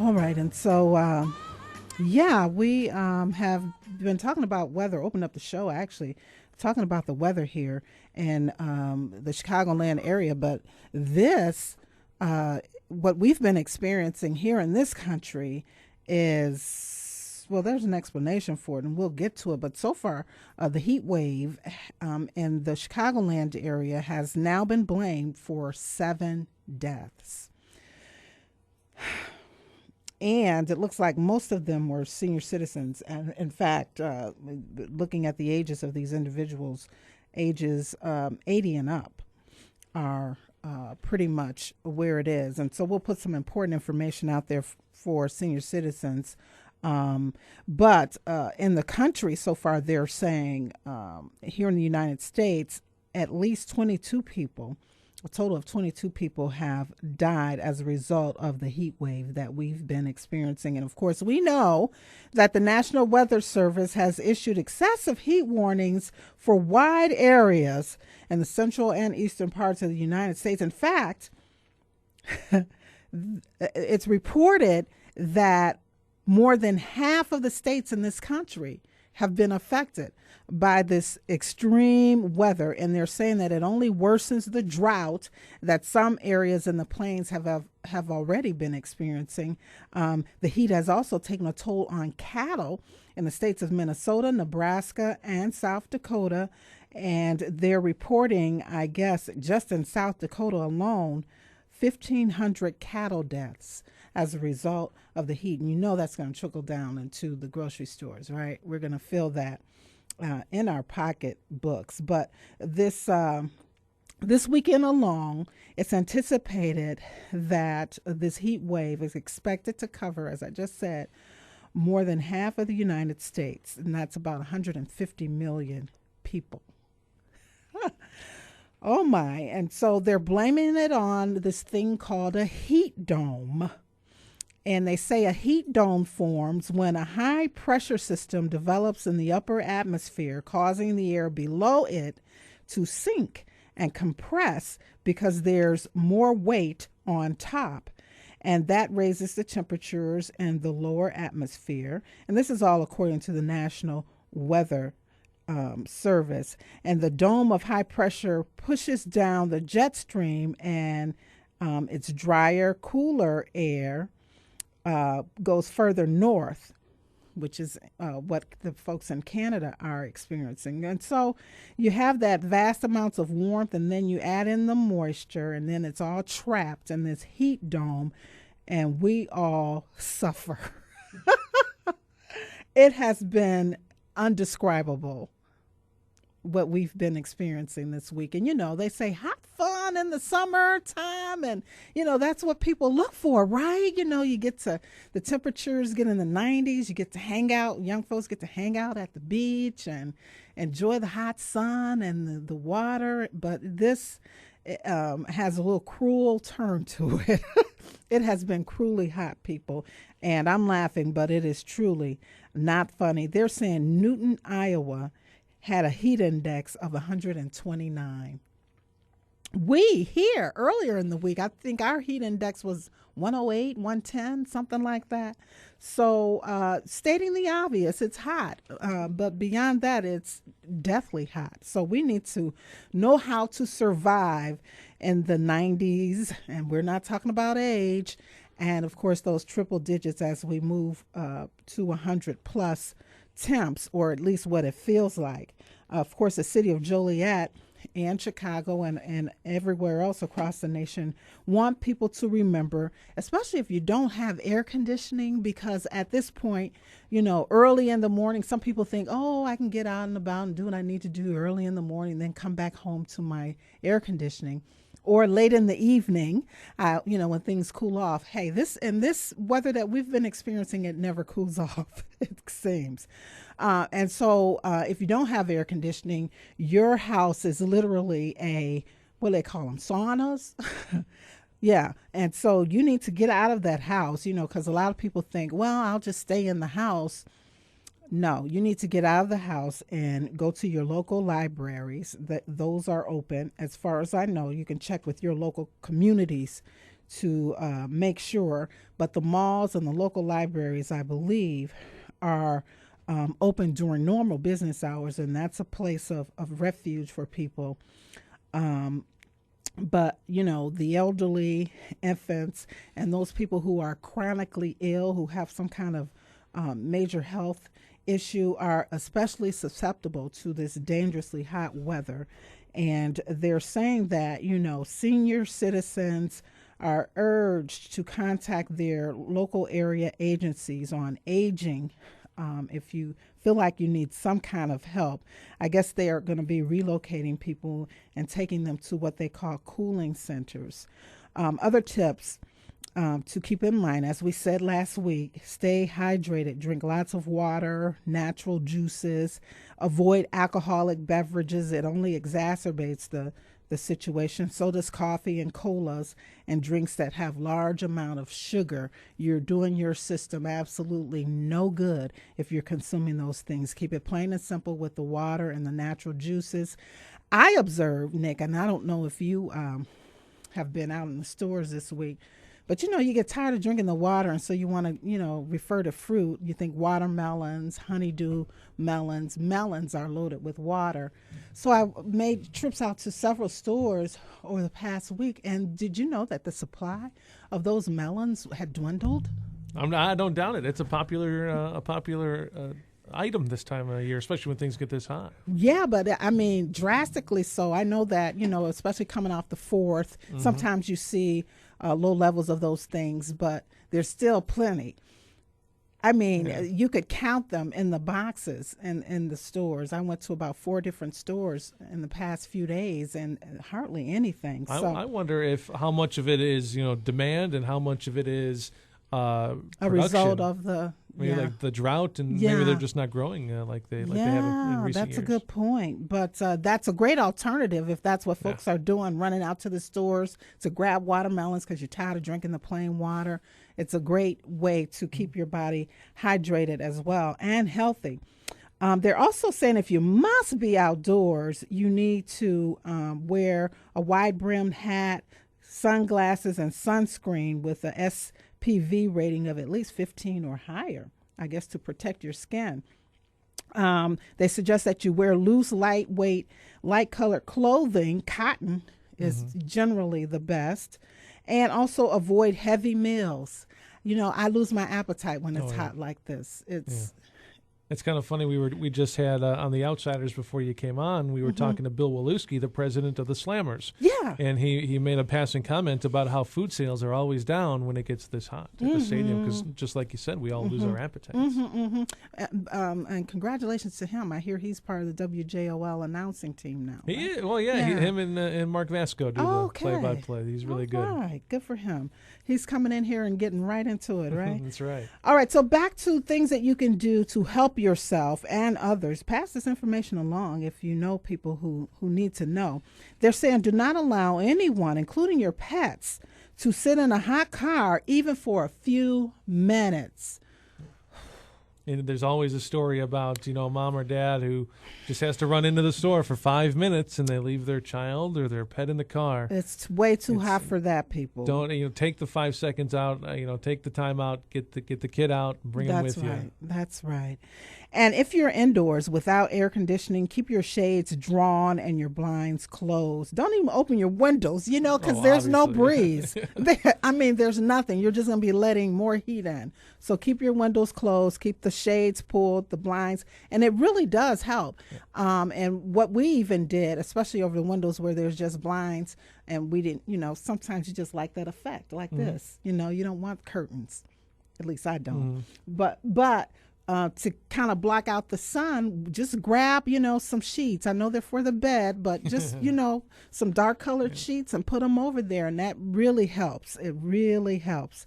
All right. And so, yeah, we have been talking about weather, opened up the show actually, talking about the weather here in the Chicagoland area. But this, what we've been experiencing here in this country is, well, there's an explanation for it, and we'll get to it. But so far, the heat wave in the Chicagoland area has now been blamed for 7 deaths. And it looks like most of them were senior citizens. And in fact, looking at the ages of these individuals, ages 80 and up are pretty much where it is. And so we'll put some important information out there for senior citizens. But in the country so far, they're saying here in the United States, at least 22 people, a total of 22 people have died as a result of the heat wave that we've been experiencing. And of course, we know that the National Weather Service has issued excessive heat warnings for wide areas in the central and eastern parts of the United States. In fact, it's reported that more than half of the states in this country have been affected by this extreme weather, and they're saying that it only worsens the drought that some areas in the plains have already been experiencing. The heat has also taken a toll on cattle in the states of Minnesota, Nebraska, and South Dakota, and they're reporting, I guess, just in South Dakota alone, 1,500 cattle deaths as a result of the heat. And you know that's going to trickle down into the grocery stores, right? We're going to feel that in our pocketbooks. But this weekend alone, it's anticipated that this heat wave is expected to cover, as I just said, more than half of the United States, and that's about 150 million people. Oh my. And so they're blaming it on this thing called a heat dome. And they say a heat dome forms when a high pressure system develops in the upper atmosphere, causing the air below it to sink and compress because there's more weight on top. And that raises the temperatures in the lower atmosphere. And this is all according to the National Weather Service. And the dome of high pressure pushes down the jet stream, and it's drier, cooler air goes further north, which is what the folks in Canada are experiencing. And so you have that vast amounts of warmth, and then you add in the moisture, and then it's all trapped in this heat dome, and we all suffer. It has been undescribable what we've been experiencing this week. And, you know, they say hot fun in the summertime, and, you know, that's what people look for, right? You know, you get to, the temperatures get in the 90s, you get to hang out, young folks get to hang out at the beach and enjoy the hot sun and the water. But this has a little cruel turn to it. It has been cruelly hot, people. And I'm laughing, but it is truly not funny. They're saying Newton, Iowa had a heat index of 129. We here earlier in the week, I think our heat index was 108, 110, something like that. So stating the obvious, it's hot. But beyond that, it's deathly hot. So we need to know how to survive in the 90s. And we're not talking about age. And of course, those triple digits as we move to 100 plus temps, or at least what it feels like. Of course, the city of Joliet and Chicago and everywhere else across the nation want people to remember, especially if you don't have air conditioning, because at this point, you know, early in the morning, some people think, oh, I can get out and about and do what I need to do early in the morning, then come back home to my air conditioning. Or late in the evening, you know, when things cool off. Hey, this weather that we've been experiencing, it never cools off, it seems. And so if you don't have air conditioning, your house is literally what do they call them, saunas? Yeah. And so you need to get out of that house, you know, because a lot of people think, well, I'll just stay in the house. No, you need to get out of the house and go to your local libraries. Those are open. As far as I know, you can check with your local communities to make sure. But the malls and the local libraries, I believe, are open during normal business hours, and that's a place of refuge for people. But, the elderly, infants, and those people who are chronically ill, who have some kind of major health issue, are especially susceptible to this dangerously hot weather. And they're saying that, senior citizens are urged to contact their local area agencies on aging. If you feel like you need some kind of help, I guess they are going to be relocating people and taking them to what they call cooling centers. Other tips to keep in mind, as we said last week, stay hydrated, drink lots of water, natural juices, avoid alcoholic beverages. It only exacerbates the situation. So does coffee and colas and drinks that have large amount of sugar. You're doing your system absolutely no good if you're consuming those things. Keep it plain and simple with the water and the natural juices. I observed, Nick, and I don't know if you have been out in the stores this week, but you get tired of drinking the water, and so you want to, refer to fruit. You think watermelons, honeydew melons. Melons are loaded with water. So I made trips out to several stores over the past week, and did you know that the supply of those melons had dwindled? I don't doubt it. It's a popular item this time of year, especially when things get this hot. Yeah, but drastically so. I know that, especially coming off the 4th, sometimes you see low levels of those things, but there's still plenty. You could count them in the boxes in the stores. I went to about 4 different stores in the past few days, and hardly anything. I wonder how much of it is, demand and how much of it is a result of like the drought, and maybe they're just not growing like they have in recent years. That's a good point. But that's a great alternative if that's what folks are doing, running out to the stores to grab watermelons because you're tired of drinking the plain water. It's a great way to keep your body hydrated as well and healthy. They're also saying if you must be outdoors, you need to wear a wide-brimmed hat, sunglasses, and sunscreen with a SPF rating of at least 15 or higher, I guess, to protect your skin. They suggest that you wear loose, lightweight, light-colored clothing. Cotton is generally the best. And also avoid heavy meals. I lose my appetite when it's hot like this. It's kind of funny. We just had on the Outsiders before you came on. We were talking to Bill Walewski, the president of the Slammers. Yeah, and he made a passing comment about how food sales are always down when it gets this hot at the stadium because, just like you said, we all lose our appetites. And congratulations to him. I hear he's part of the WJOL announcing team now. Right? He is. Well, him and Mark Vasco do the play-by-play. He's really good. All right, good for him. He's coming in here and getting right into it, right? That's right. All right, so back to things that you can do to help yourself and others. Pass this information along if you know people who need to know. They're saying do not allow anyone, including your pets, to sit in a hot car even for a few minutes. And there's always a story about, mom or dad who just has to run into the store for 5 minutes and they leave their child or their pet in the car. It's way too hot for that, people. Don't, take the 5 seconds out, take the time out, get the kid out, bring him with you. That's right. And if you're indoors without air conditioning, keep your shades drawn and your blinds closed. Don't even open your windows, because there's no breeze. There's nothing. You're just going to be letting more heat in. So keep your windows closed, keep the shades pulled, the blinds, and it really does help. And what we even did, especially over the windows where there's just blinds, and we didn't, sometimes you just like that effect, like this. You don't want curtains. At least I don't. But to kind of block out the sun, just grab, some sheets. I know they're for the bed, but just, some dark colored sheets and put them over there. And that really helps. It really helps.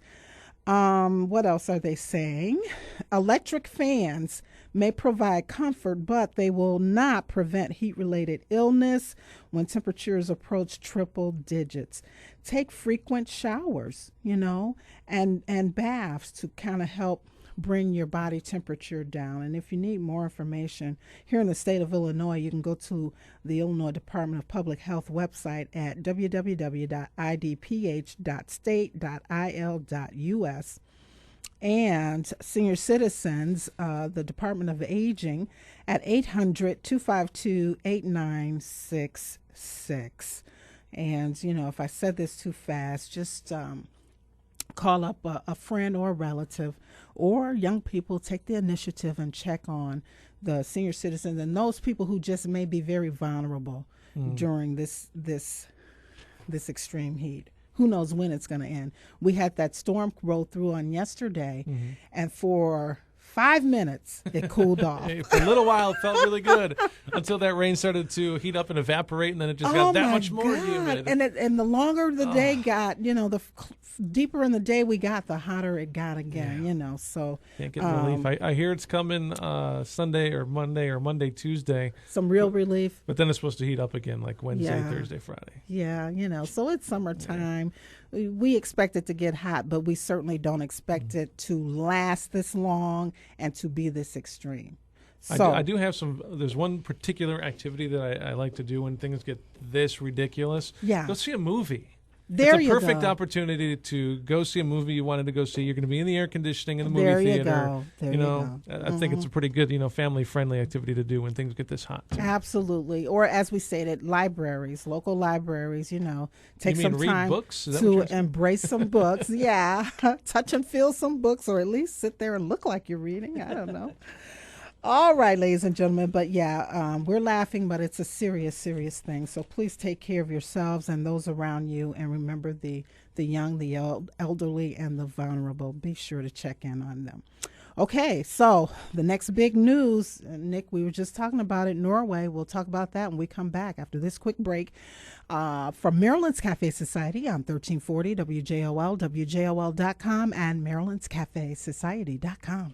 What else are they saying? Electric fans may provide comfort, but they will not prevent heat-related illness when temperatures approach triple digits. Take frequent showers, and baths to kind of help bring your body temperature down. And if you need more information here in the state of Illinois, you can go to the Illinois Department of Public Health website at www.idph.state.il.us. And senior citizens, the Department of Aging at 800-252-8966. And, you know, if I said this too fast, just call up a friend or a relative, or young people, take the initiative and check on the senior citizens and those people who just may be very vulnerable during this extreme heat. Who knows when it's going to end? We had that storm roll through on yesterday, and for 5 minutes it cooled off. For a little while, it felt really good until that rain started to heat up and evaporate, and then it just got that much more humid. And the longer the day got, you know, the deeper in the day we got, the hotter it got again. You know, so can't get relief. I hear it's coming Sunday or Monday, Tuesday. Some real relief. But then it's supposed to heat up again, like Wednesday, Thursday, Friday. Yeah, you know, so it's summertime. We expect it to get hot, but we certainly don't expect it to last this long and to be this extreme. So I do have there's one particular activity that I like to do when things get this ridiculous. Yeah. Go see a movie. There it's a you perfect go. opportunity to go see a movie you wanted to go see. You're going to be in the air conditioning in the movie There you theater. go. There you know, go. I think it's a pretty good, family-friendly activity to do when things get this hot. Absolutely. Or as we stated, libraries, local libraries, take some read time books? Is that to what you're embrace some books. Yeah. Touch and feel some books, or at least sit there and look like you're reading. I don't know. All right, ladies and gentlemen. But we're laughing, but it's a serious, serious thing. So please take care of yourselves and those around you. And remember the young, the elderly, and the vulnerable. Be sure to check in on them. Okay, so the next big news, Nick, we were just talking about it, Norway. We'll talk about that when we come back after this quick break. From Maryland's Cafe Society on 1340 WJOL, WJOL.com, and Maryland'sCafeSociety.com.